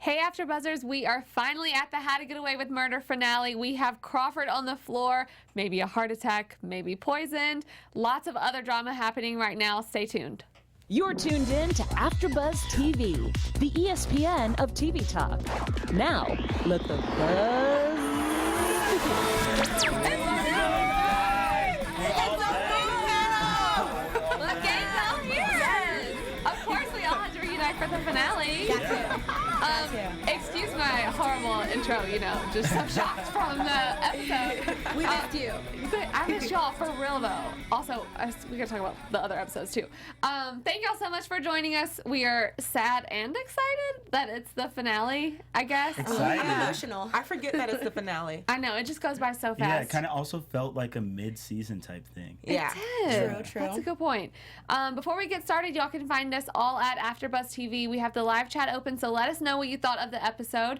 Hey, AfterBuzzers, we are finally at the How to Get Away with Murder finale. We have Crawford on the floor, maybe a heart attack, maybe poisoned. Lots of other drama happening right now. Stay tuned. You're tuned in to AfterBuzz TV, the ESPN of TV talk. Now, let the buzz begin. Look, Gabriel here! Of course, we all had to reunite for the finale. Excuse my horrible intro, just so shocked from the episode. We missed you. But I missed y'all for real, though. Also, we gotta talk about the other episodes, too. Thank y'all so much for joining us. We are sad and excited that it's the finale, I guess. Excited. Emotional. I forget that it's the finale. I know, it just goes by so fast. Yeah, it kind of also felt like a mid-season type thing. Yeah. It did. True. That's a good point. Before we get started, y'all can find us all at AfterBuzz TV. We have the live chat open, so let us know what you thought of the episode.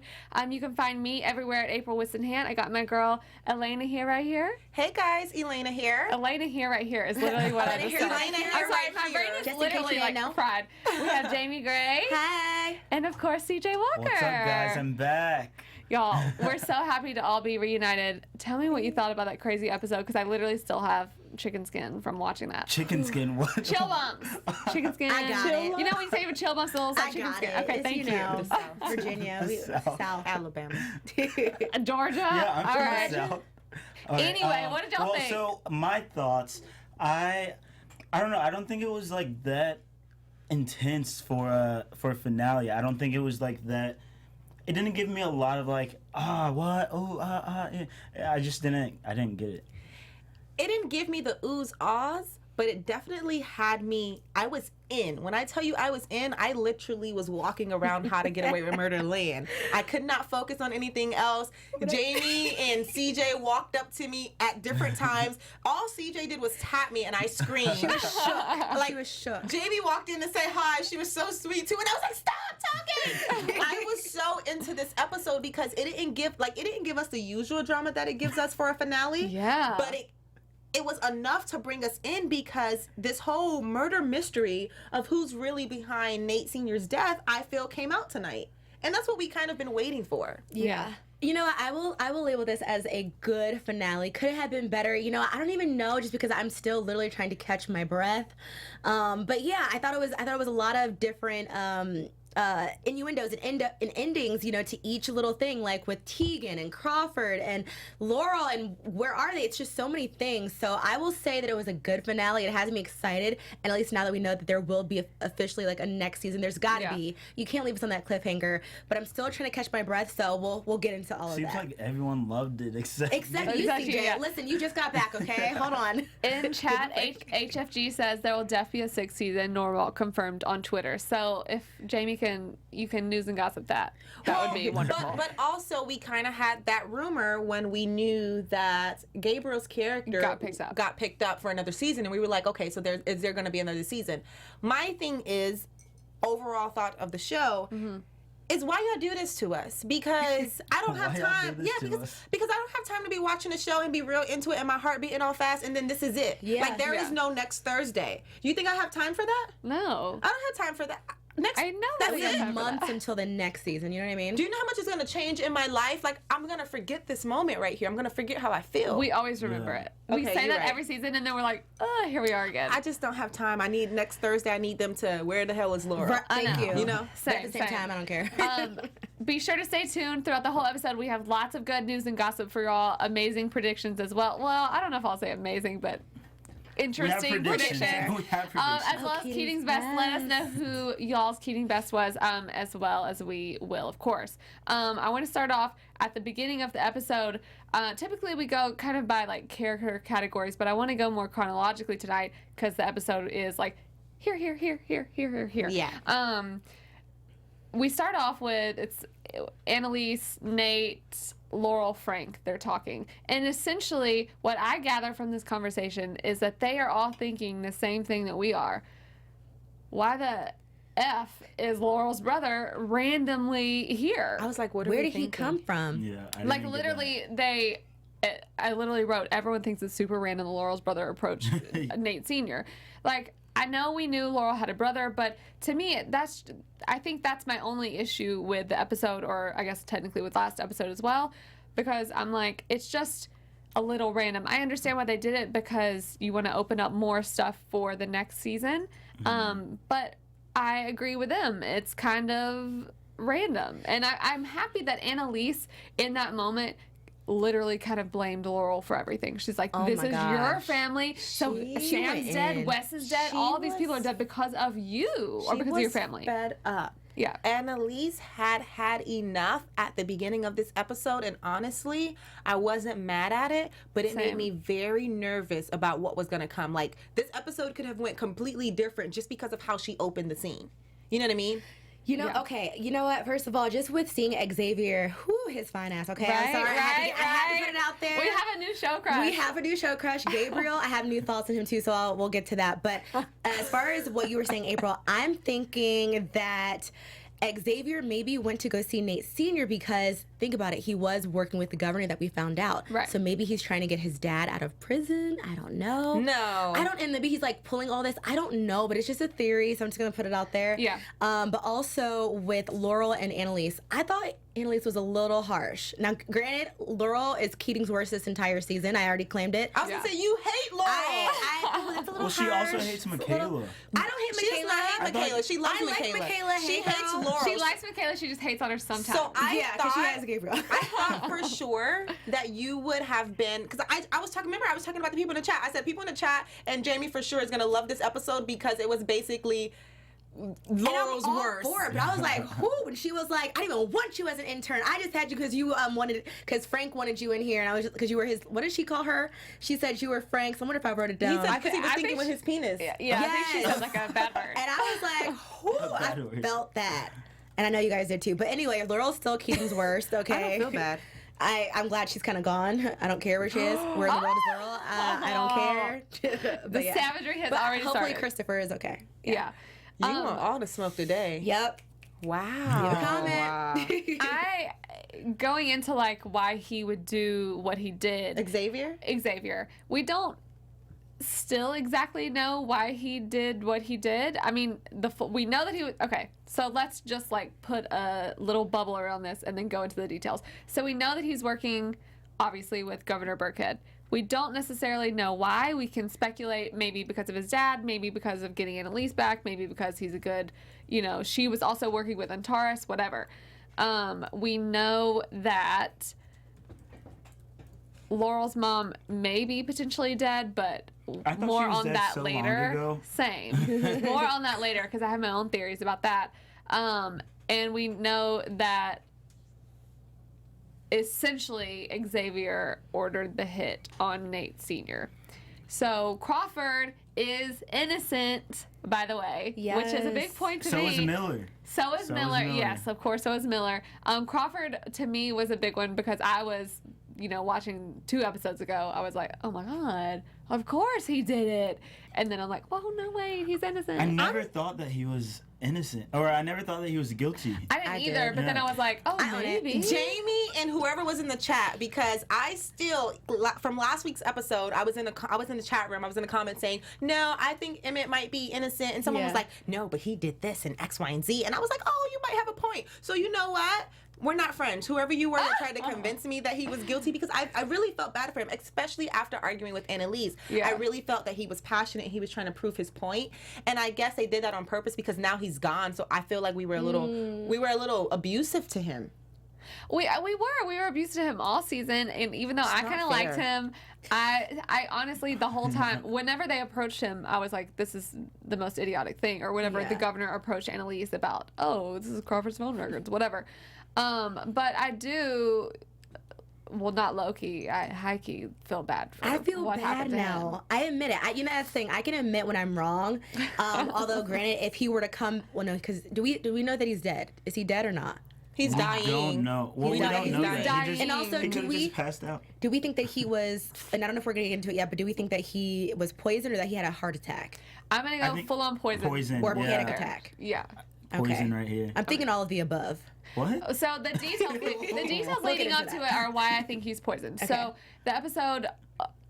You can find me everywhere at April Whisenhant. I got my girl Elayna here, right here. Hey guys, Elayna here. Elayna here, right here is literally what I just said. Elayna here, I'm sorry, right my brain is here. literally like fried. We have Jaimi Gray. Hi. And of course, CJ Walker. What's up, guys? I'm back. Y'all, we're so happy to all be reunited. Tell me what you thought about that crazy episode, because I literally still have chicken skin from watching that. Chicken skin, what? Chill bumps. Chicken skin. I got it. You know when you say with chill bumps, it looks like chicken skin. Okay, thank you. South. Virginia. South. Alabama. Georgia. Yeah, I'm all from right. the South. All right, Anyway, what did y'all think? So my thoughts, I don't know. I don't think it was like that intense for a finale. I don't think it was like that. It didn't give me a lot of like, what? Oh, I just didn't. I didn't get it. It didn't give me the oohs, ahs, but it definitely had me. I was in. When I tell you I was in, I literally was walking around How to Get Away with Murder land. I could not focus on anything else. Jaimi and CJ walked up to me at different times. All CJ did was tap me and I screamed. She was shook. Like, she was shook. Jaimi walked in to say hi. She was so sweet too. And I was like, stop talking. I was so into this episode because it didn't give us the usual drama that it gives us for a finale. Yeah. But it was enough to bring us in because this whole murder mystery of who's really behind Nate Sr.'s death, I feel, came out tonight. And that's what we kind of been waiting for. Yeah. You know, I will label this as a good finale. Could it have been better? You know, I don't even know, just because I'm still literally trying to catch my breath. But yeah, I thought it was a lot of different innuendos and endings, to each little thing, like with Tegan and Crawford and Laurel and where are they? It's just so many things. So I will say that it was a good finale. It has me excited, and at least now that we know that there will be officially like a next season, there's got to be. You can't leave us on that cliffhanger. But I'm still trying to catch my breath, so we'll get into all of that. Seems like everyone loved it except you, CJ. Yeah. Listen, you just got back, okay? Hold on. In chat, HFG says there will definitely be a 6th season, normal, confirmed on Twitter. So if Jaimi you can news and gossip that would be wonderful. But also, we kind of had that rumor when we knew that Gabriel's character got picked up for another season, and we were like, okay, so is there going to be another season? My thing is, overall thought of the show. Mm-hmm. Is why y'all do this to us, because I don't have time. Yeah, because I don't have time to be watching a show and be real into it and my heart beating all fast, and then this is it. Yeah, like there is no next Thursday. Do you think I have time for that? No, I don't have time for that. I know that's it. Months until the next season. You know what I mean? Do you know how much is going to change in my life? Like, I'm going to forget this moment right here. I'm going to forget how I feel. We always remember it. We say that every season, and then we're like, here we are again. I just don't have time. I need next Thursday. I need them to. Where the hell is Laura? Thank you. You know, at the same time, I don't care. Be sure to stay tuned throughout the whole episode. We have lots of good news and gossip for y'all. Amazing predictions as well. Well, I don't know if I'll say amazing, but interesting predictions. As well as Keating's best. Let us know who y'all's Keating best was, as well as we will, of course. I want to start off at the beginning of the episode. Typically we go kind of by like character categories, but I want to go more chronologically tonight because the episode is like here. Yeah. We start off with it's Annalise, Nate, Laurel, Frank. They're talking. And essentially what I gather from this conversation is that they are all thinking the same thing that we are. Why the F is Laurel's brother randomly here? I was like, where did he come from? Yeah, like literally I literally wrote, everyone thinks it's super random that Laurel's brother approached Nate Sr. Like, I know we knew Laurel had a brother, but to me, I think that's my only issue with the episode, or I guess technically with last episode as well, because I'm like, it's just a little random. I understand why they did it because you want to open up more stuff for the next season, but I agree with them. It's kind of random, and I'm happy that Annalise in that moment literally kind of blamed Laurel for everything. She's like, this is your family. So Sham's dead, Wes is dead, all these people are dead because of you or because of your family. Fed up. Yeah. Annalise had enough at the beginning of this episode, and honestly, I wasn't mad at it, but it made me very nervous about what was going to come. Like, this episode could have went completely different just because of how she opened the scene. You know what I mean? You know, okay, you know what? First of all, just with seeing Xavier, his fine ass, okay? Right, I'm sorry, I had to put it out there. We have a new show crush. We have a new show crush. Gabriel, I have new thoughts on him too, so we'll get to that. But as far as what you were saying, April, I'm thinking that Xavier maybe went to go see Nate Sr. because, think about it, he was working with the governor that we found out. Right. So maybe he's trying to get his dad out of prison. I don't know. No. And maybe he's like pulling all this. I don't know, but it's just a theory, so I'm just going to put it out there. Yeah. But also with Laurel and Annalise, I thought Annalise was a little harsh. Now, granted, Laurel is Keating's worst this entire season. I already claimed it. I was going to say, you hate Laurel. It's a little she harsh. also hates Michaela. I don't hate She does Michaela. not hate Michaela. She loves I like Michaela. Michaela. She Hey, hates girl. Laurel. She likes Michaela, she just hates on her sometimes. So I because she thought, has Gabriel. I thought for sure that you would have been, because I was talking, remember I was talking about the people in the chat. I said people in the chat, and Jaimi for sure is going to love this episode because it was basically Laurel's and I'm all worst. for it, but I was like, who? And she was like, I didn't even want you as an intern. I just had you because you because Frank wanted you in here, and I was just because you were his. What did she call her? She said you were Frank's. I wonder if I wrote it down. He said because he was I thinking think with his penis. yeah, I think she Yes. said like a bad word. And I was like, who? A bad I word. felt that, and I know you guys did too. But anyway, Laurel's still Keating's worst. Okay, I don't feel bad. I'm glad she's kind of gone. I don't care where she is. Where in the world is Laurel? I don't care. But The yeah. savagery has But already hopefully started. Christopher is okay. Yeah. You want all the smoke today. Yep. Wow. Leave a comment. I going into like why he would do what he did. Xavier? We don't still exactly know why he did what he did. I mean, we know that he was okay. So let's just like put a little bubble around this and then go into the details. So we know that he's working, obviously, with Governor Burkhead. We don't necessarily know why. We can speculate maybe because of his dad, maybe because of getting Annalise back, maybe because he's a good, she was also working with Antares, whatever. We know that Laurel's mom may be potentially dead, but I thought more she was on dead that so long later. ago. Same. More on that later because I have my own theories about that. And we know that essentially Xavier ordered the hit on Nate Sr. So Crawford is innocent, by the way, which is a big point to me. So is Miller. So is Miller. Yes, of course, so is Miller. Crawford, to me, was a big one because I was, watching 2 episodes ago. I was like, oh my God, of course he did it. And then I'm like, well, no way, he's innocent. I never thought that he was innocent, or I never thought that he was guilty. I didn't either, but then I was like, oh, maybe. Jaimi and whoever was in the chat, because I still, from last week's episode, I was in the chat room, I was in the comments saying, no, I think Emmett might be innocent, and someone was like, no, but he did this and X, Y, and Z, and I was like, oh, you might have a point. So you know what? We're not friends. Whoever you were that tried to convince me that he was guilty, because I really felt bad for him, especially after arguing with Annalise. Yeah. I really felt that he was passionate. He was trying to prove his point, and I guess they did that on purpose because now he's gone. So I feel like we were a little abusive to him. We were abusive to him all season, and even though I kind of liked him, I honestly the whole time, whenever they approached him, I was like, this is the most idiotic thing. Or whenever the governor approached Annalise about, oh, this is Crawford's phone records, whatever. But I do, well, not low-key, I high-key feel bad for I feel what bad happened to now. him. I admit it. That's the thing. I can admit when I'm wrong. Although, granted, if he were to come, well, no, because do we know that he's dead? Is he dead or not? He's dying. We don't know. Well, we don't know that. dying. He just, And also, he do could've we- just passed out. Do we think that he was, and I don't know if we're going to get into it yet, but do we think that he was poisoned or that he had a heart attack? I'm going to go full-on poison. Poison, Or a yeah. panic attack? Yeah. Poison right here. I'm thinking all of the above. What? So the details leading We'll get up into to that. it are why I think he's poisoned. So the episode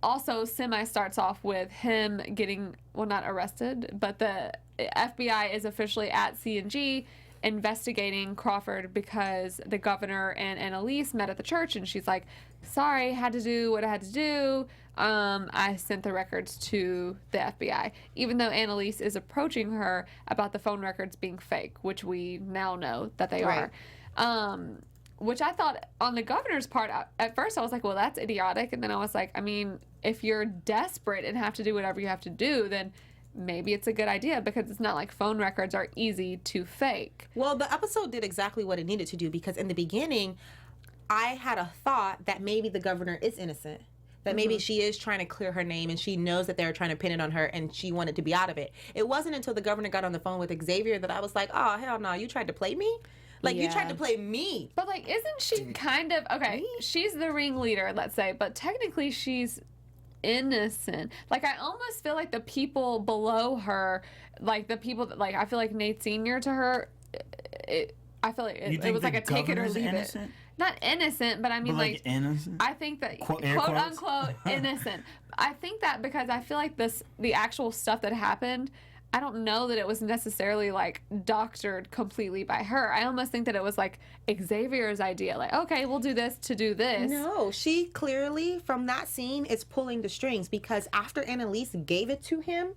also semi starts off with him getting, well, not arrested, but the FBI is officially at C&G investigating Crawford because the governor and Annalise met at the church, and she's like, sorry, had to do what I had to do. I sent the records to the FBI, even though Annalise is approaching her about the phone records being fake, which we now know that they are. Which I thought on the governor's part, at first I was like, well, that's idiotic. And then I was like, I mean, if you're desperate and have to do whatever you have to do, then maybe it's a good idea, because it's not like phone records are easy to fake. Well, the episode did exactly what it needed to do, because in the beginning, I had a thought that maybe the governor is innocent. That maybe she is trying to clear her name and she knows that they're trying to pin it on her and she wanted to be out of it. It wasn't until the governor got on the phone with Xavier that I was like, oh, hell no, you tried to play me? Like, you tried to play me. But, like, isn't she kind of, okay, she's the ringleader, let's say, but technically she's innocent. Like, I almost feel like the people below her, like, the people that, like, I feel like Nate Sr. to her, I feel like it was like a take it or leave it. Not innocent, but I mean, like innocent? I think that quote unquote innocent. I think that because I feel like the actual stuff that happened, I don't know that it was necessarily like doctored completely by her. I almost think that it was like Xavier's idea. Like, okay, we'll do this to do this. No, she clearly from that scene is pulling the strings, because after Annalise gave it to him,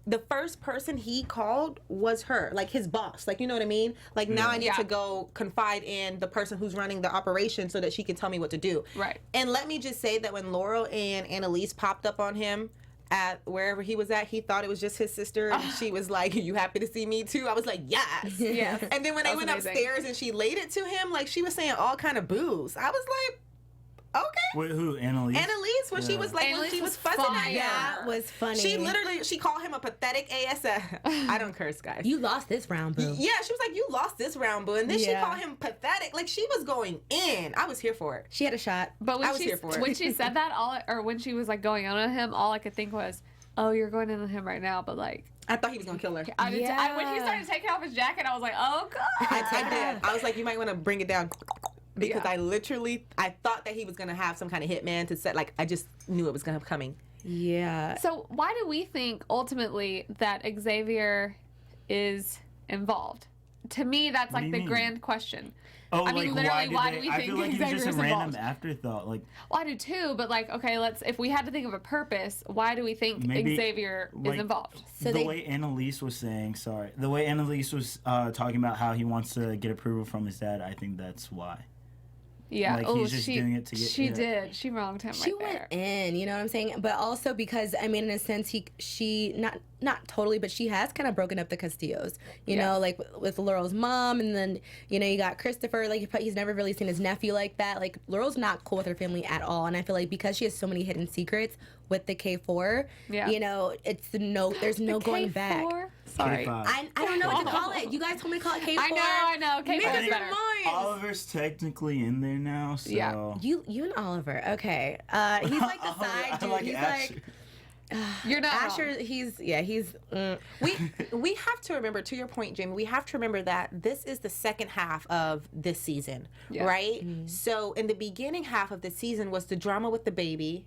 the first person he called was her, like his boss. Like, you know what I mean? Like, now I need to go confide in the person who's running the operation so that she can tell me what to do. Right. And let me just say that when Laurel and Annalise popped up on him at wherever he was at, he thought it was just his sister. And she was like, you happy to see me too? I was like, yes. Yes. And then when they went upstairs and she laid it to him, like, she was saying all kind of boos. I was like, okay. Wait, who? Annalise? Annalise, when she was like, when she was fussing at him. That was funny. She called him a pathetic ASF. I don't curse, guys. You lost this round, boo. Yeah, she was like, you lost this round, boo. And then she called him pathetic. Like, she was going in. I was here for it. She had a shot. But when I was here for it. When she said that, or when she was like going on him, all I could think was, oh, you're going in on him right now, but like, I thought he was going to kill her. when he started taking off his jacket, I was like, oh, God. I did. I was like, you might want to bring it down. Because I thought that he was going to have some kind of hitman to set, like, I just knew it was going to coming. Yeah. So why do we think, ultimately, that Xavier is involved? To me, that's like the grand question. Oh, I mean, literally, why do we I think feel like it was Xavier just a is random involved? afterthought. Like, well, I do too, but like, okay, if we had to think of a purpose, why do we think Xavier is involved? So the way Annalise was talking about how he wants to get approval from his dad, I think that's why. Yeah. Like, he's just doing it to get. She did. She wronged him. She went in. You know what I'm saying? But also because, I mean, in a sense, she not totally, but she has kind of broken up the Castillos. You know, like with Laurel's mom, and then you got Christopher. Like, he's never really seen his nephew like that. Like, Laurel's not cool with her family at all, and I feel like because she has so many hidden secrets with the K4, there's no going back. Sorry. I don't know what to call it. You guys told me to call it K4. I know. K4 is better. Oliver's technically in there now, so. Yeah. You and Oliver. Okay. He's like the side dude. He's like. You're not Asher. wrong. He's. We have to remember, to your point, Jaimi, we have to remember that this is the second half of this season, right? Mm-hmm. So in the beginning half of the season was the drama with the baby,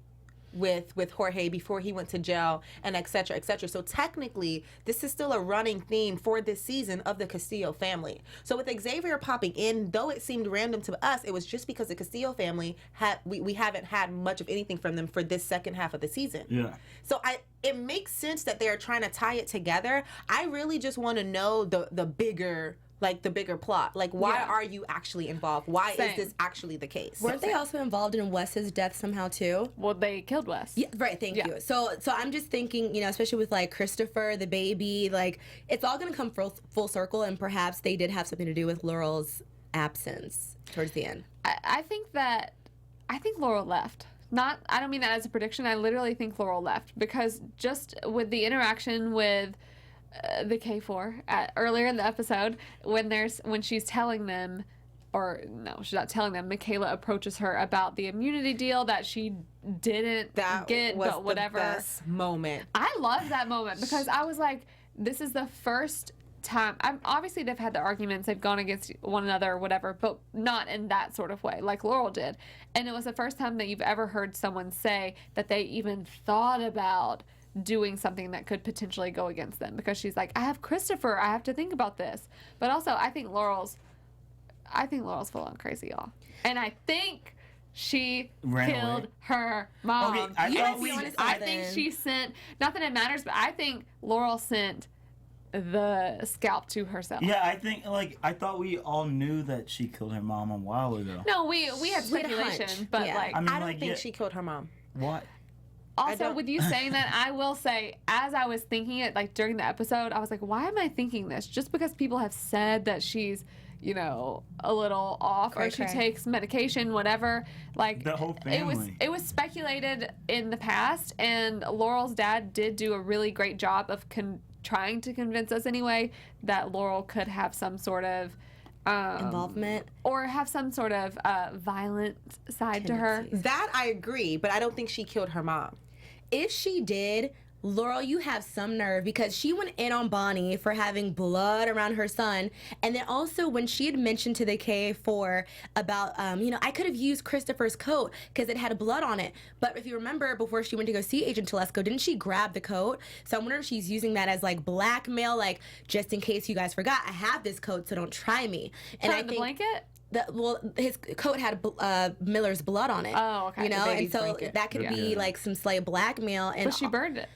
with Jorge before he went to jail, and et cetera, et cetera. So technically, this is still a running theme for this season of the Castillo family. So with Xavier popping in, though it seemed random to us, it was just because the Castillo family we haven't had much of anything from them for this second half of the season. Yeah. So it makes sense that they're trying to tie it together. I really just want to know the bigger plot. Like, why are you actually involved? Why is this actually the case? Weren't they also involved in Wes's death somehow too? Well, they killed Wes. Yeah, right. Thank you. So I'm just thinking, especially with like Christopher, the baby, like it's all gonna come full circle, and perhaps they did have something to do with Laurel's absence towards the end. I think Laurel left. I don't mean that as a prediction. I literally think Laurel left because just with the interaction with the K4 earlier in the episode, when she's telling them, or no, she's not telling them, Michaela approaches her about the immunity deal that she didn't get, was but whatever. the best moment. I love that moment because I was like, this is the first time. Obviously, they've had their arguments. They've gone against one another or whatever, but not in that sort of way like Laurel did. And it was the first time that you've ever heard someone say that they even thought about doing something that could potentially go against them, because she's like, I have Christopher, I have to think about this. But also, I think Laurel's full on crazy, y'all. And I think she killed her mom. Okay, I think she sent, not that it matters, but I think Laurel sent the scalp to herself. Yeah, I think, like, I thought we all knew that she killed her mom a while ago. No, we had speculation, but yeah. like, I don't think she killed her mom. What? Also, with you saying that, I will say, as I was thinking it, like, during the episode, I was like, why am I thinking this? Just because people have said that she's, you know, a little off, or she takes medication, whatever. Like, the whole family. It was speculated in the past, and Laurel's dad did do a really great job of trying to convince us anyway that Laurel could have some sort of involvement, or have some sort of violent side to her. That I agree, but I don't think she killed her mom. If she did, Laurel, you have some nerve, because she went in on Bonnie for having blood around her son. And then also when she had mentioned to the K4 about, I could have used Christopher's coat because it had blood on it. But if you remember, before she went to go see Agent Telesco, didn't she grab the coat? So I'm wondering if she's using that as like blackmail, like, just in case you guys forgot, I have this coat, so don't try me. And I think the blanket? His coat had Miller's blood on it. Oh, okay. You know, and so blanket. that could be like some slight blackmail. And But she burned it.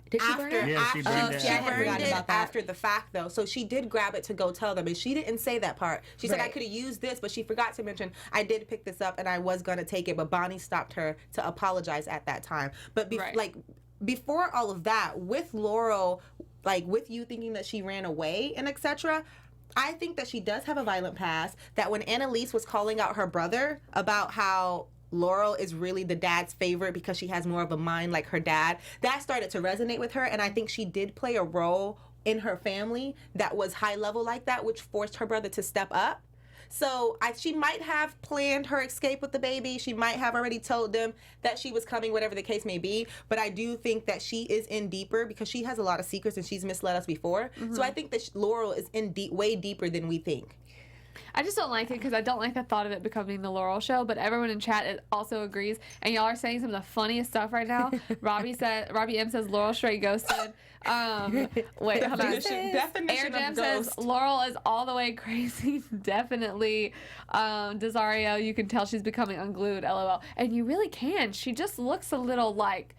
Did she burn it? Yeah, she burned it. She I had burned forgotten it about that. after the fact, though. So she did grab it to go tell them, and she didn't say that part. She said, I Right. could have used this, but she forgot to mention, I did pick this up, and I was going to take it, but Bonnie stopped her to apologize at that time. But before all of that, with Laurel, like, with you thinking that she ran away and etc., I think that she does have a violent past, that when Annalise was calling out her brother about how Laurel is really the dad's favorite because she has more of a mind like her dad, that started to resonate with her, and I think she did play a role in her family that was high level like that, which forced her brother to step up. So she might have planned her escape with the baby. She might have already told them that she was coming, whatever the case may be. But I do think that she is in deeper, because she has a lot of secrets and she's misled us before. Mm-hmm. So I think that Laurel is in way deeper than we think. I just don't like it because I don't like the thought of it becoming the Laurel show, but everyone in chat also agrees. And y'all are saying some of the funniest stuff right now. Robbie M says Laurel straight ghosted. Wait, definition Air of Jam ghost. says Laurel is all the way crazy. Definitely. Desario, you can tell she's becoming unglued. LOL. And you really can. She just looks a little like.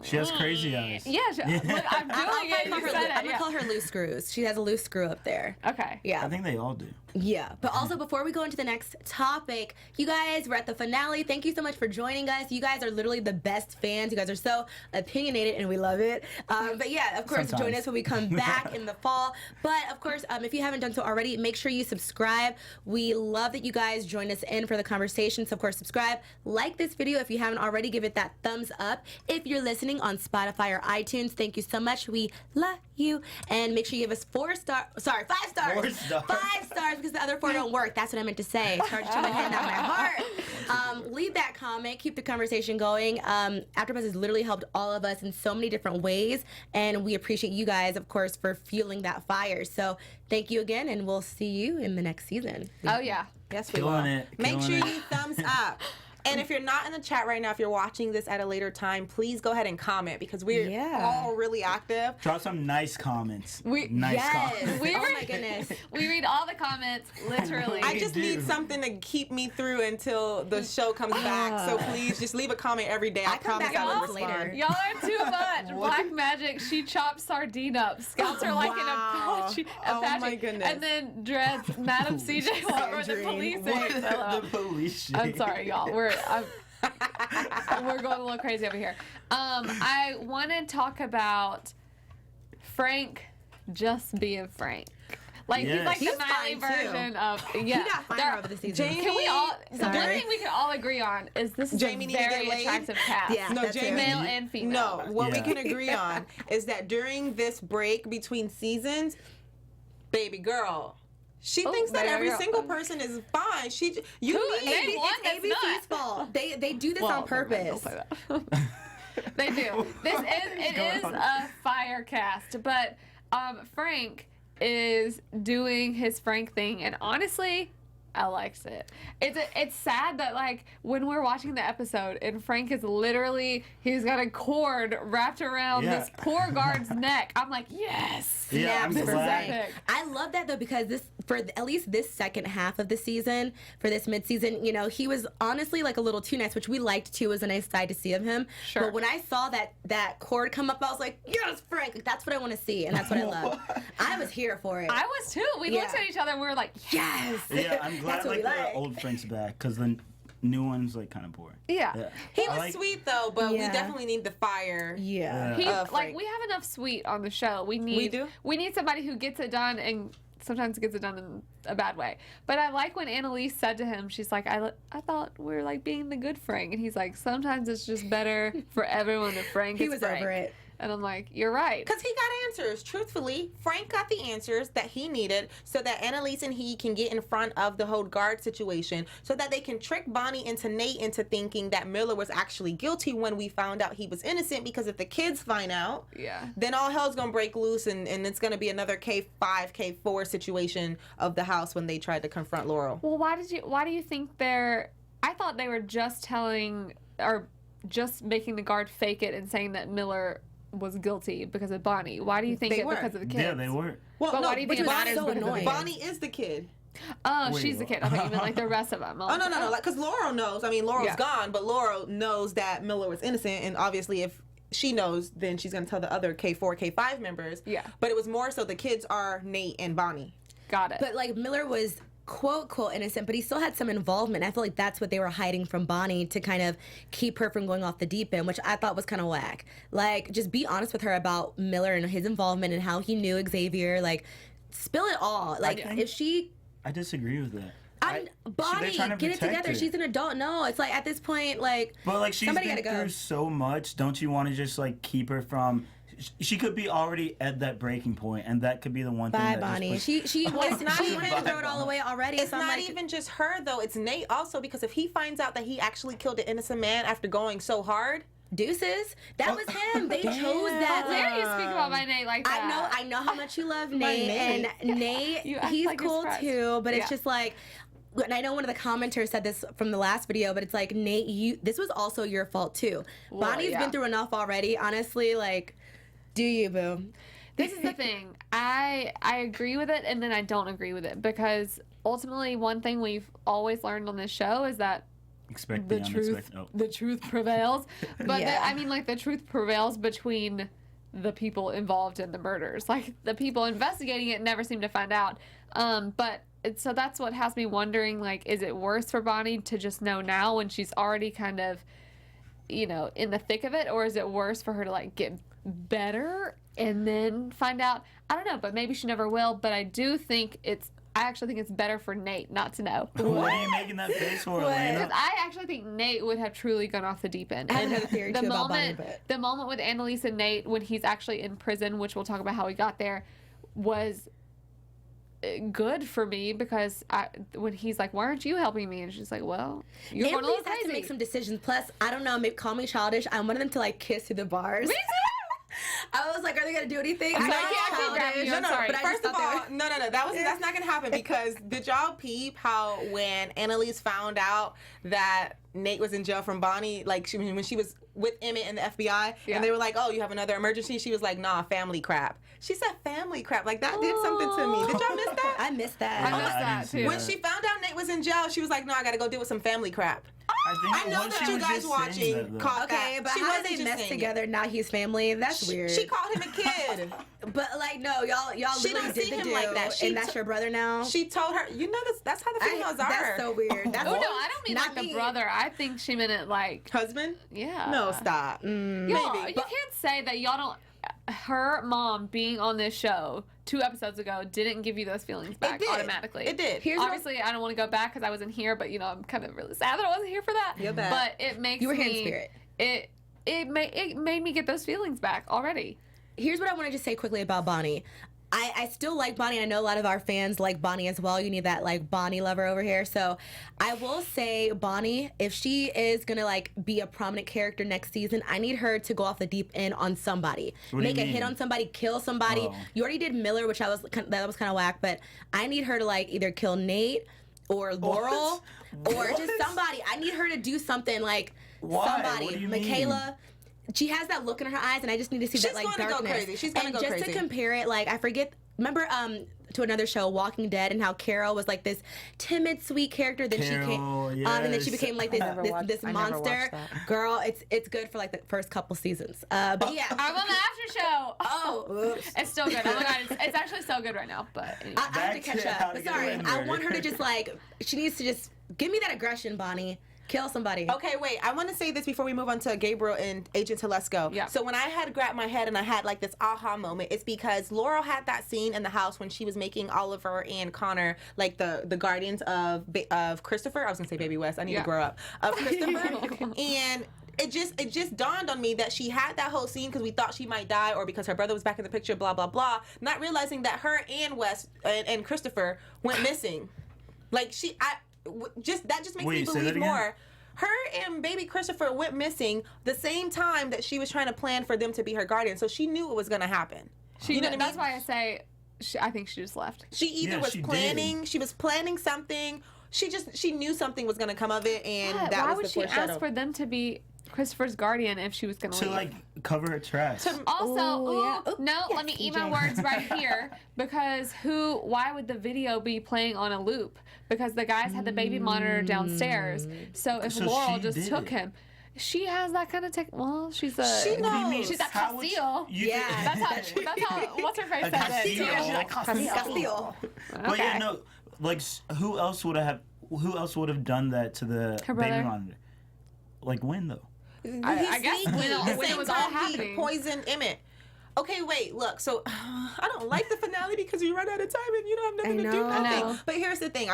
She has crazy eyes. Yeah, look, I'm doing it. You said it. I'm gonna call her loose screws. She has a loose screw up there. Okay. Yeah. I think they all do. Yeah. But also, before we go into the next topic, you guys, we're at the finale. Thank you so much for joining us. You guys are literally the best fans. You guys are so opinionated, and we love it. But yeah, of course, join us when we come back in the fall. But of course, if you haven't done so already, make sure you subscribe. We love that you guys join us in for the conversation. So of course, subscribe, like this video if you haven't already. Give it that thumbs up. If you're listening on Spotify or iTunes, thank you so much. We love you. And make sure you give us 5 stars. 5 stars, because the other 4 don't work. That's what I meant to say. It's hard to turn my hand down my heart. Leave that comment. Keep the conversation going. AfterBuzz has literally helped all of us in so many different ways, and we appreciate you guys, of course, for fueling that fire. So thank you again, and we'll see you in the next season. Oh, yeah. Yes, we Killing will. it. Make sure Killing you thumbs up. And if you're not in the chat right now, if you're watching this at a later time, please go ahead and comment, because we're all really active. Drop some nice comments. Comments. Oh my goodness. We read all the comments, literally. I just need something to keep me through until the show comes back. So please just leave a comment every day. I come promise back I will hours respond. later. Y'all are too much. Black magic. She chops sardine up. Scouts are like Wow. in a Oh my Apache. goodness. And then Dreads, Madam CJ, what were the police What saying? the police shit? I'm sorry, y'all. We're going a little crazy over here. I want to talk about Frank just being Frank. Like he's like He's the Miley fine, too. version of He got fire over the season. Jaimi- Can we all? The one Sorry. thing we can all agree on is this is Jaimi a need to very get laid? attractive cast. Yeah. No, That's Jaimi, it. Male and female. No, what we Yeah. can agree on is that during this break between seasons, baby girl, she thinks that baby every girl. single person is fine. You need Name one that's ABC's not. fault. They do this Well, on purpose. don't say that. They do. It is a fire cast, but Frank is doing his Frank thing, and honestly, I liked it. It's sad that like when we're watching the episode and Frank is literally, he's got a cord wrapped around this poor guard's neck. I'm like, yes. Yeah, I'm glad. Epic. I love that though, because for at least this second half of the season, for this mid-season, you know, he was honestly like a little too nice, which we liked too. It was a nice side to see of him. Sure. But when I saw that cord come up, I was like, yes, Frank. Like, that's what I want to see, and that's what I love. I was here for it. I was too. We looked at each other and we were like, yes. Yeah, I'm glad That's what like we the like. old Frank's back, because the new one's like kind of boring. Yeah. He was sweet though, but we Yeah. definitely need the fire. Yeah. He, Frank. like, we have enough sweet on the show. We do? We need somebody who gets it done, and sometimes gets it done in a bad way. But I like when Annalise said to him, she's like, I thought we were like being the good Frank, and he's like, sometimes it's just better for everyone to Frank. He is was Frank. over it. And I'm like, you're right. Because he got answers. Truthfully, Frank got the answers that he needed so that Annalise and he can get in front of the whole guard situation so that they can trick Bonnie into Nate into thinking that Miller was actually guilty when we found out he was innocent, because if the kids find out, then all hell's going to break loose and it's going to be another K5, K4 situation of the house when they tried to confront Laurel. Well, why do you think I thought they were just telling, or just making the guard fake it and saying that Miller was guilty because of Bonnie. Why do you think They it were. because of the kids? Yeah, they were. Well, But no, why do you think it Bonnie- matters so because of the annoying. kids? Bonnie is the kid. Oh, Wait, she's the what? kid. I thought you meant like the rest of them. Oh, no. Like, because Laurel knows. I mean, Laurel's Yeah. gone, but Laurel knows that Miller was innocent, and obviously if she knows, then she's going to tell the other K4, K5 members. Yeah. But it was more so the kids are Nate and Bonnie. Got it. But like Miller was quote innocent, but he still had some involvement. I feel like that's what they were hiding from Bonnie to kind of keep her from going off the deep end, which I thought was kind of whack. Like, just be honest with her about Miller and his involvement and how he knew Xavier. Like, spill it all. Like, if she... I disagree with that. Bonnie, trying to get it protect together. her. She's an adult. No, it's like at this point, like, But like she's somebody been gotta go. through so much. Don't you want to just like keep her from? She could be already at that breaking point, and that could be the one thing. Bye, that Bonnie. Just she wanted not to even- throw it all away already. It's so I'm not like, even just her, though. It's Nate also, because if he finds out that he actually killed an innocent man after going so hard... deuces. That was him. They chose that. How dare you speak about my Nate like that? I know how much you love Nate, Nate. and Nate, You act he's like you're cool surprised. too. But it's Yeah. just like, and I know one of the commenters said this from the last video, but it's like, Nate, this was also your fault too. Well, Bonnie's yeah. been through enough already. Honestly, like, do you, boo? This is the thing. I agree with it, and then I don't agree with it, because ultimately one thing we've always learned on this show is that expect the the truth unexpected. Oh. the truth prevails. But Yeah. I mean, like, the truth prevails between the people involved in the murders. Like, the people investigating it never seem to find out. So that's what has me wondering, like, is it worse for Bonnie to just know now when she's already kind of, you know, in the thick of it, or is it worse for her to like get better and then find out? I don't know, but maybe she never will. But I actually think it's better for Nate not to know. What are you making that face for, Elayna? Because I actually think Nate would have truly gone off the deep end. I have another theory too about Bonnie, but The moment with Annalise and Nate when he's actually in prison, which we'll talk about how he got there, was good for me, because when he's like, why aren't you helping me? And she's like, well, you're going a little Annalise has to crazy. make some decisions. Plus, I don't know, maybe call me childish. I wanted them to like kiss through the bars. Me too! I was like, are they gonna do anything? I It's can't not keep grabbing childish. you. I'm sorry. But I just first of thought all, they no, that's not gonna happen, because did y'all peep how when Annalise found out that Nate was in jail from Bonnie, like when she was with Emmett and the FBI, Yeah. and they were like, "Oh, you have another emergency?" She was like, "Nah, family crap." She said family crap. Like, that did something to me. Did y'all miss that? I missed that. I Yeah, missed I that didn't see too. When she found out Nate was in jail, she was like, "No, I gotta go deal with some family crap." I know that you guys watching caught Okay, that. but She how wasn't did they just mess saying together? it. Now he's family. That's weird. She called him a kid. But like, no, y'all She literally don't did see the him do, like that. She and that's your brother now. She told her, you know, that's how the females are. That's so weird. That's Oh no, I don't mean not like the me. brother. I think she meant it like, Husband? yeah. No, stop. Y'all, Maybe. you can't say that y'all don't. Her mom being on this show 2 episodes ago didn't give you those feelings back did. automatically. It did. Here's what- Obviously, I don't want to go back because I wasn't here, but you know, I'm kind of really sad that I wasn't here for that. You're bad. But it makes You were me. here in spirit. It made me get those feelings back already. Here's what I want to just say quickly about Bonnie. I still like Bonnie. I know a lot of our fans like Bonnie as well. You need that like Bonnie lover over here. So I will say Bonnie, if she is gonna like be a prominent character next season, I need her to go off the deep end on somebody. Make a hit on somebody, kill somebody. Oh. You already did Miller, which that was kind of whack, but I need her to like either kill Nate or Laurel or just somebody. I need her to do something like somebody. What do you Michaela. She has that look in her eyes, and I just need to see that like darkness. She's gonna go crazy. She's gonna go crazy. And just to compare it, like I forget. Remember to another show, Walking Dead, and how Carol was like this timid, sweet character. Then she came, and then she became like this monster. Girl, it's good for like the first couple seasons. But yeah, I'm on the after show. Oh, it's still good. Oh my god, it's actually so good right now. But anyway. I have to catch up. But sorry, I want her to just like she needs to just give me that aggression, Bonnie. Kill somebody. Okay, wait. I want to say this before we move on to Gabriel and Agent Telesco. Yeah. So when I had grabbed my head and I had like this aha moment, it's because Laurel had that scene in the house when she was making Oliver and Connor like the guardians of Christopher. I was gonna say Baby West. I need to grow up. Of Christopher. And it just dawned on me that she had that whole scene because we thought she might die or because her brother was back in the picture. Blah blah blah. Not realizing that her and West and Christopher went missing. Like that just makes me believe more. Her and baby Christopher went missing the same time that she was trying to plan for them to be her guardian, so she knew it was going to happen. You know what I mean? That's why I say I think she just left. She either was planning, she was planning something. She knew something was going to come of it, and that why was would the she foreshadow. ask for them to be Christopher's guardian if she was going to leave? To like cover her tracks. Let me eat my words right here because why would the video be playing on a loop? Because the guys had the baby monitor downstairs. So if Laurel just took him, she has that kind of tech. Well, she's a. She knows. She's a Castile. Yeah, that's how. What's her face said it. Castile. She's like Castile. But yeah, no, like who else would have done that to the baby monitor? Like when though? I guess when it was all He happening. poisoned Emmett. Okay, wait, look, so I don't like the finale because we run out of time and you don't have nothing to do nothing. But here's the thing,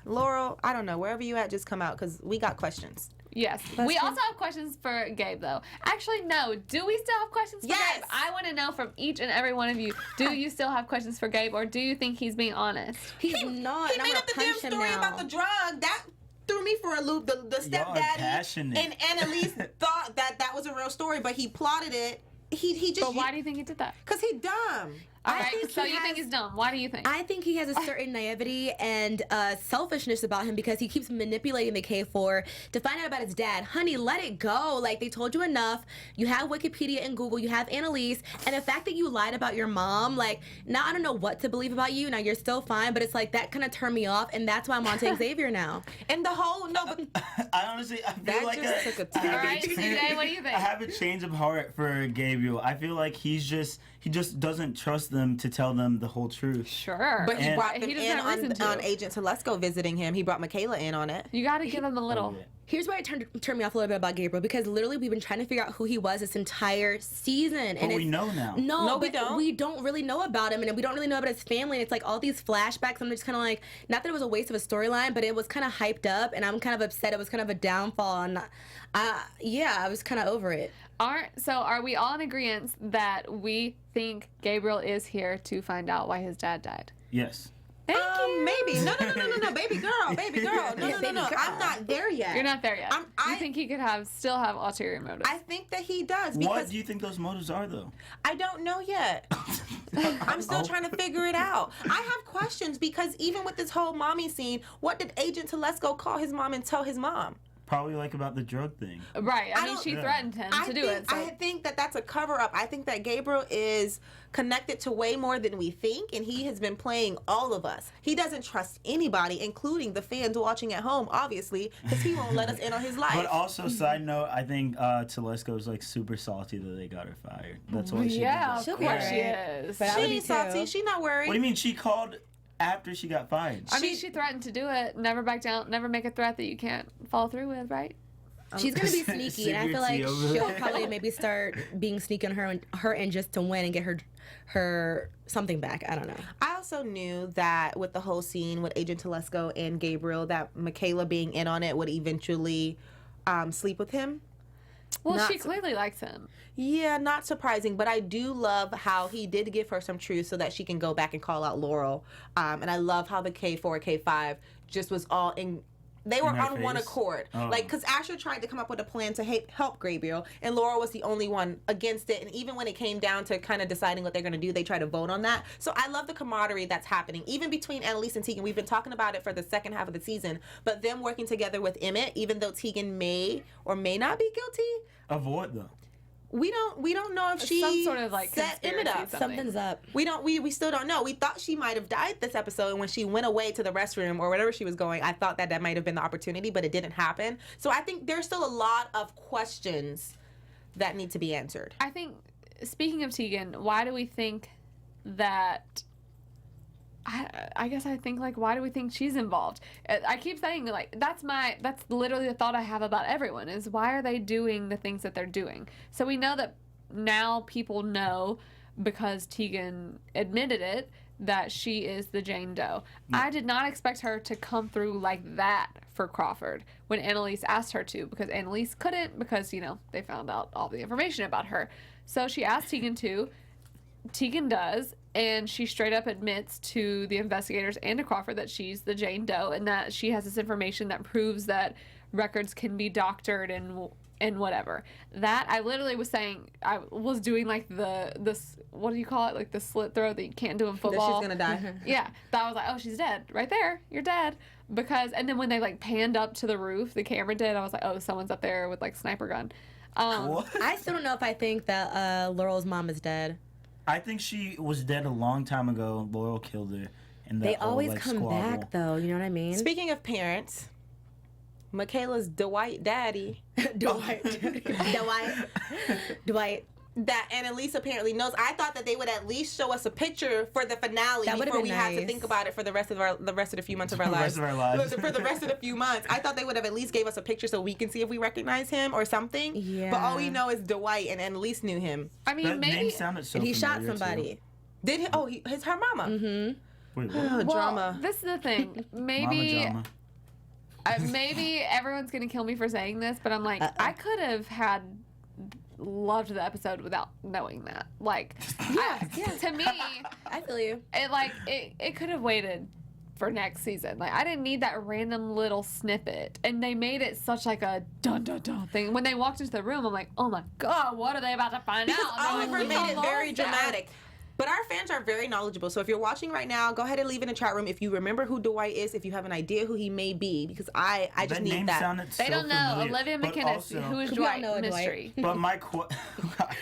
Laurel, I don't know, wherever you at, just come out because we got questions. Yes. We also have questions for Gabe, though. Actually, no. Do we still have questions for Gabe? I want to know from each and every one of you, do you still have questions for Gabe or do you think he's being honest? He's not. He made up the damn story about the drug. That threw me for a loop. The stepdaddy and Annalise thought that was a real story, but he plotted it. He just. But why do you think he did that? Because he dumb. All right. So you think he's dumb? Why do you think? I think he has a certain naivety and selfishness about him because he keeps manipulating the K4 to find out about his dad. Honey, let it go. Like, they told you enough. You have Wikipedia and Google. You have Annalise. And the fact that you lied about your mom, like, now I don't know what to believe about you. Now you're still fine, but it's like that kind of turned me off, and that's why I'm on to Xavier now. And the whole but I honestly feel that like just took a turn. All right, CJ, what do you think? I have a change of heart for Gabriel. I feel like he just doesn't trust them to tell them the whole truth. Sure. But he brought them doesn't in have reason to. on Agent Telesco visiting him. He brought Michaela in on it. You got to give him a little. Oh, yeah. Here's why it turned me off a little bit about Gabriel, because literally we've been trying to figure out who he was this entire season. But we know now. No, we don't. We don't really know about him, and we don't really know about his family. And it's like all these flashbacks. I'm just kind of like, not that it was a waste of a storyline, but it was kind of hyped up, and I'm kind of upset. It was kind of a downfall, and I was kind of over it. Are we all in agreement that we think Gabriel is here to find out why his dad died? Yes. Thank you. Maybe. No, baby girl. No. I'm not there yet. You're not there yet. You think he could still have ulterior motives? I think that he does. What do you think those motives are, though? I don't know yet. I'm still trying to figure it out. I have questions because even with this whole mommy scene, what did Agent Telesco call his mom and tell his mom? Probably like about the drug thing. Right. I mean, she threatened him to do it. So. I think that that's a cover-up. I think that Gabriel is connected to way more than we think, and he has been playing all of us. He doesn't trust anybody, including the fans watching at home, obviously, because he won't let us in on his life. But also, side note, I think Telesco is like super salty that they got her fired. That's why she did that. Of course she is. She ain't salty. She not worried. What do you mean? She called after she got fired. I mean, she threatened to do it. Never back down. Never make a threat that you can't follow through with, right? She's gonna be sneaky, and I feel like she'll probably maybe start being sneaky on her end just to win and get her something back. I don't know. I also knew that with the whole scene with Agent Telesco and Gabriel, that Michaela being in on it would eventually sleep with him. Well, she clearly likes him. Yeah, not surprising, but I do love how he did give her some truth so that she can go back and call out Laurel. And I love how the K4, K5 just was all in. They were on one accord. Like, because Asher tried to come up with a plan to help Gabriel, and Laurel was the only one against it. And even when it came down to kind of deciding what they're going to do, they tried to vote on that. So I love the camaraderie that's happening, even between Annalise and Tegan. We've been talking about it for the second half of the season, but them working together with Emmett, even though Tegan may or may not be guilty. Of what, though? We don't know if she some sort of like set Emmett up. Something's up. We still don't know. We thought she might have died this episode, and when she went away to the restroom or wherever she was going, I thought that might have been the opportunity, but it didn't happen. So I think there's still a lot of questions that need to be answered. I think, speaking of Tegan, why do we think that? I guess I think, like, why do we think she's involved? I keep saying, like, that's literally the thought I have about everyone, is why are they doing the things that they're doing? So we know that now people know, because Tegan admitted it, that she is the Jane Doe. I did not expect her to come through like that for Crawford when Annalise asked her to, because Annalise couldn't, because, you know, they found out all the information about her. So she asked Tegan to. Tegan does, and she straight up admits to the investigators and to Crawford that she's the Jane Doe, and that she has this information that proves that records can be doctored and whatever. That I literally was saying, I was doing like this, what do you call it, like the slit throw that you can't do in football. That she's gonna die. Yeah, that I was like, oh, she's dead right there. You're dead. Because, and then when they like panned up to the roof, the camera did. I was like, oh, someone's up there with like sniper gun. I still don't know if I think that Laurel's mom is dead. I think she was dead a long time ago. Laurel killed her. And they always come squabble. back, though. You know what I mean? Speaking of parents, Michaela's Dwight daddy. Dwight. That Annalise apparently knows. I thought that they would at least show us a picture for the finale before we had to think about it for the rest of the few months of our lives. For the rest of the few months. I thought they would have at least gave us a picture so we can see if we recognize him or something. Yeah. But all we know is Dwight, and Annalise knew him. I mean, that maybe name sounded so he shot familiar, somebody. too. Did he? Oh, his her mama. Mm-hmm. Wait, what? Oh, well, drama. this is the thing. Maybe maybe everyone's gonna kill me for saying this, but I'm like, I could have loved the episode without knowing that. Like, to me, I feel you. It could have waited for next season. Like, I didn't need that random little snippet, and they made it such like a dun dun dun thing. When they walked into the room, I'm like, oh my god, what are they about to find Because out? Oliver made it very dramatic. But our fans are very knowledgeable. So if you're watching right now, go ahead and leave in the chat room if you remember who Dwight is, if you have an idea who he may be, because I just need that. They don't know. Olivia McKinnis, who is Dwight? Mystery. But I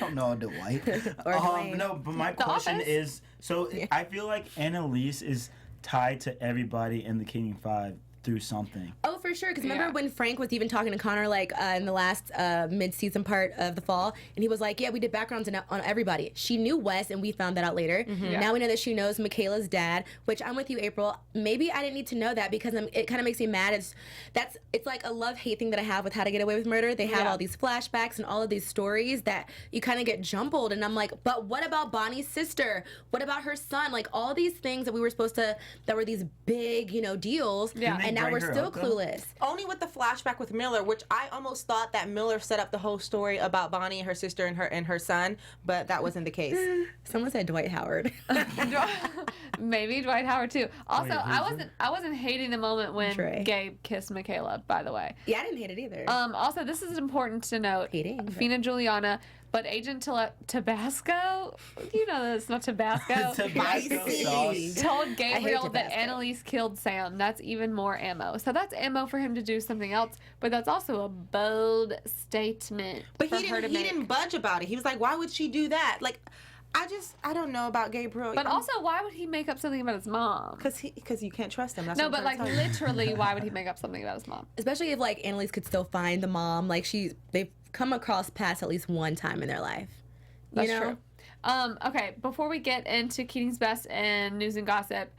don't know a Dwight. No, but my question is, so I feel like Annalise is tied to everybody in the King 5 through something. Oh, for sure. Because remember when Frank was even talking to Connor, like, in the last mid-season part of the fall, and he was like, yeah, we did backgrounds on everybody. She knew Wes, and we found that out later. Now we know that she knows Michaela's dad, which I'm with you, April. Maybe I didn't need to know that, because it kind of makes me mad. It's like a love-hate thing that I have with How to Get Away with Murder. They have all these flashbacks and all of these stories that you kind of get jumbled, and I'm like, but what about Bonnie's sister? What about her son? Like, all these things that we were supposed to, that were these big, deals, and now we're still clueless. Only with the flashback with Miller, which I almost thought that Miller set up the whole story about Bonnie and her sister and her son, but that wasn't the case. Someone said Dwight Howard. Maybe Dwight Howard too. Also, I wasn't hating the moment when Gabe kissed Michaela, by the way. Yeah, I didn't hate it either. Also, this is important to note. Fina Juliana, but Agent Tabasco, you know that's not Tabasco. Told Gabriel that Annalise killed Sam. That's even more ammo. So that's ammo for him to do something else, but that's also a bold statement. But he didn't budge about it. He was like, why would she do that? Like, I don't know about Gabriel. But also, why would he make up something about his mom? Because you can't trust him. That's no, but like literally, why would he make up something about his mom? Especially if like Annalise could still find the mom. Like they've come across past at least one time in their life. That's true. Okay, before we get into Keating's Best and news and gossip,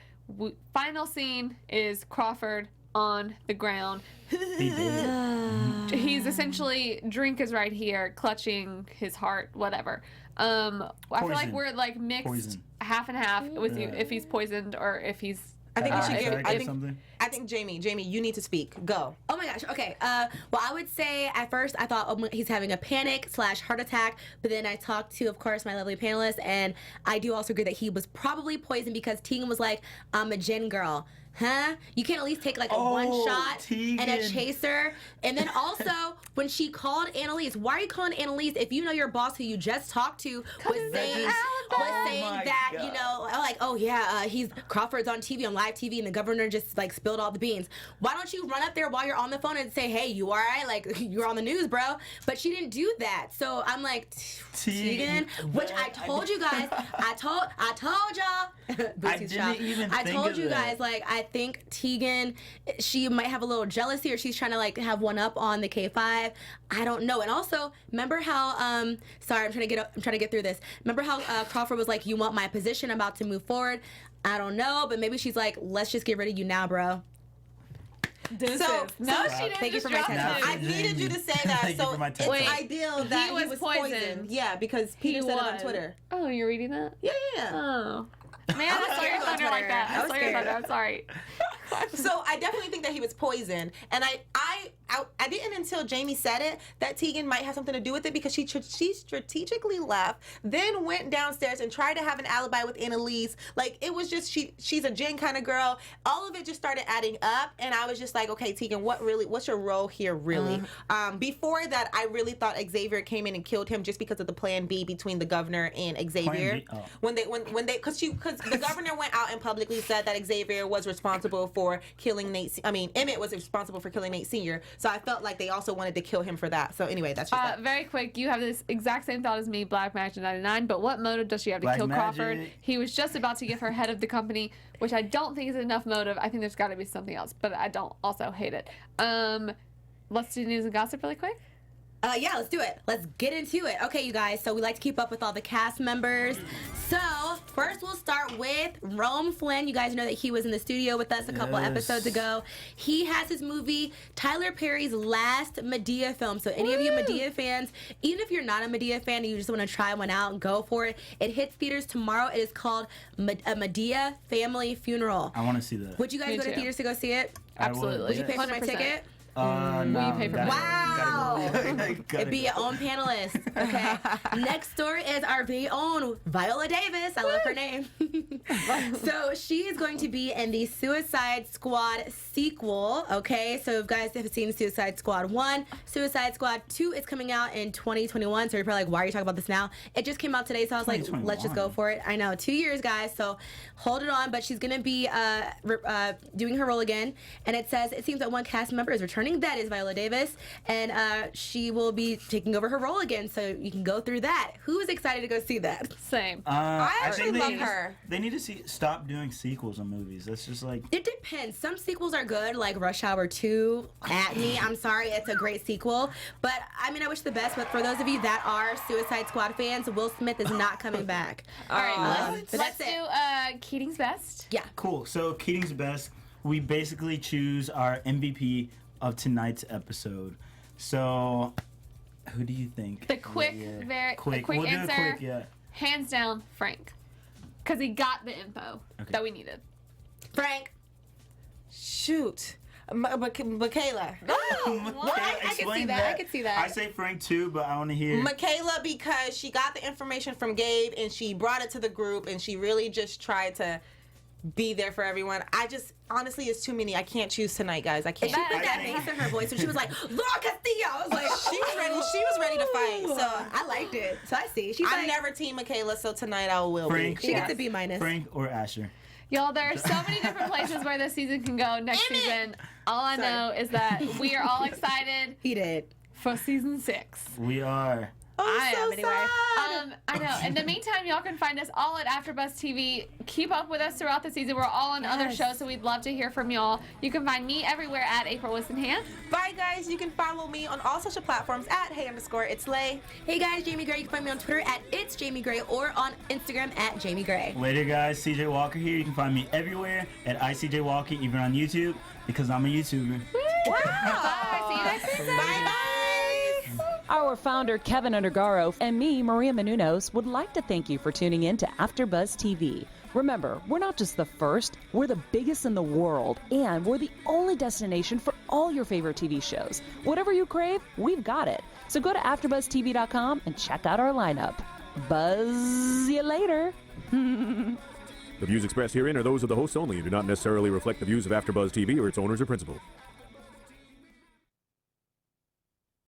final scene is Crawford on the ground. He's essentially, drink is right here, clutching his heart, whatever. I feel like we're like mixed half and half with you if he's poisoned or if he's. I think we should give. I think Jaimi, you need to speak. Go. Oh my gosh. Okay. Well, I would say at first I thought, oh, he's having a panic/heart attack, but then I talked to, of course, my lovely panelists, and I do also agree that he was probably poisoned because Tegan was like, I'm a gin girl. Huh? You can't at least take like a one shot Tegan. and a chaser. And then also, when she called Annalise, why are you calling Annalise if you know your boss who you just talked to was saying that, God. you know, like, oh yeah, Crawford's on TV, on live TV, and the governor just like spilled all the beans. Why don't you run up there while you're on the phone and say, hey, you all right? Like, you're on the news, bro. But she didn't do that. So I'm like, Tegan, which I told you guys, I told y'all. I didn't even I think told of you that. guys, like, I think Tegan, she might have a little jealousy, or she's trying to like have one up on the K5. I don't know. And also, remember how sorry, I'm trying to get through this. Remember how Crawford was like, you want my position, I'm about to move forward. I don't know, but maybe she's like, let's just get rid of you now, bro. So, no, she didn't. Thank you just for my drop attention. it. I needed you to say that. Thank you So for my it's time. Wait, ideal that he was poisoned. Yeah, because Peter said it on Twitter. Oh, you're reading that? Yeah. Oh. Man, I saw your scared on thunder like Twitter. that. I I was saw your scared. thunder. I'm sorry. So I definitely think that he was poisoned, and I didn't until Jaimi said it that Tegan might have something to do with it, because she strategically left, then went downstairs and tried to have an alibi with Annalise. Like, it was just she's a gin kind of girl. All of it just started adding up, and I was just like, okay, Tegan, what's your role here really? Before that, I really thought Xavier came in and killed him just because of the plan B between the governor and Xavier. B? Oh. When because the governor went out and publicly said that Xavier was responsible for killing Emmett was responsible for killing Nate Sr. So I felt like they also wanted to kill him for that. So anyway, that's just that. Very quick, you have this exact same thought as me, Black Magic 99, but what motive does she have to Black kill Magic. Crawford? He was just about to give her head of the company, which I don't think is enough motive. I think there's got to be something else, but I don't also hate it. Let's do news and gossip really quick. Yeah, let's do it. Let's get into it. Okay, you guys, so we like to keep up with all the cast members. So, first we'll start with Rome Flynn. You guys know that he was in the studio with us a couple episodes ago. He has his movie, Tyler Perry's last Madea film. So, any of you Madea fans, even if you're not a Madea fan and you just want to try one out, go for it. It hits theaters tomorrow. It is called A Madea Family Funeral. I want to see that. Would you guys Me go to too. theaters to go see it? Absolutely. Would you pay for my 100%. ticket? No, you pay for Wow. It'd Be your own panelist. Okay. Next story is our very own Viola Davis. I love her name. So she is going to be in the Suicide Squad sequel. Okay. So if you guys have seen Suicide Squad 1, Suicide Squad 2 is coming out in 2021. So you're probably like, why are you talking about this now? It just came out today. So I was like, let's just go for it. I know. 2 years, guys. So hold it on. But she's going to be doing her role again. And it seems that one cast member is returning. That is Viola Davis, and she will be taking over her role again, so you can go through that. Who's excited to go see that? Same. I actually think love they her. They need to stop doing sequels on movies. That's just like... It depends. Some sequels are good, like Rush Hour 2, At Me. I'm sorry, it's a great sequel. But, I mean, I wish the best, but for those of you that are Suicide Squad fans, Will Smith is not coming back. All right, but let's that's it. do Keating's best. Yeah. Cool. So Keating's best. We basically choose our MVP of tonight's episode. So, who do you think? The quick, quick We'll answer. do a quick, yeah. Hands down, Frank. Because he got the info that we needed. Frank. Shoot. Michaela. I can see that. I can see that. I say Frank too, but I want to hear... Michaela, because she got the information from Gabe and she brought it to the group and she really just tried to be there for everyone. Honestly, it's too many. I can't choose tonight, guys. I can't. She put that bass in her voice, and she was like, Laura Castillo. I was like, She was ready to fight. So I liked it. So I see. She's I'm like, never team Michaela, so tonight I will Frank. be. she gets a B minus. Frank or Asher? Y'all, there are so many different places where this season can go next season. All I know is that we are all excited He did. for season 6. We are. I so am anyway. sad. I know. In the meantime, y'all can find us all at AfterBuzz TV. Keep up with us throughout the season. We're all on other shows, so we'd love to hear from y'all. You can find me everywhere at April Whisenhant. Bye, guys. You can follow me on all social platforms at hey_it's_lay. Hey guys, Jaimi Gray. You can find me on Twitter at It's Jaimi Gray or on Instagram at Jaimi Gray. Later, guys. CJ Walker here. You can find me everywhere at ICJ Walker, even on YouTube, because I'm a YouTuber. Bye. See you next season. Bye. Our founder, Keven Undergaro, and me, Maria Menounos, would like to thank you for tuning in to AfterBuzz TV, Remember, we're not just the first, we're the biggest in the world, and we're the only destination for all your favorite TV shows. Whatever you crave, we've got it. So go to AfterBuzzTV.com and check out our lineup. Buzz you later. The views expressed herein are those of the hosts only and do not necessarily reflect the views of AfterBuzz TV or its owners or principals.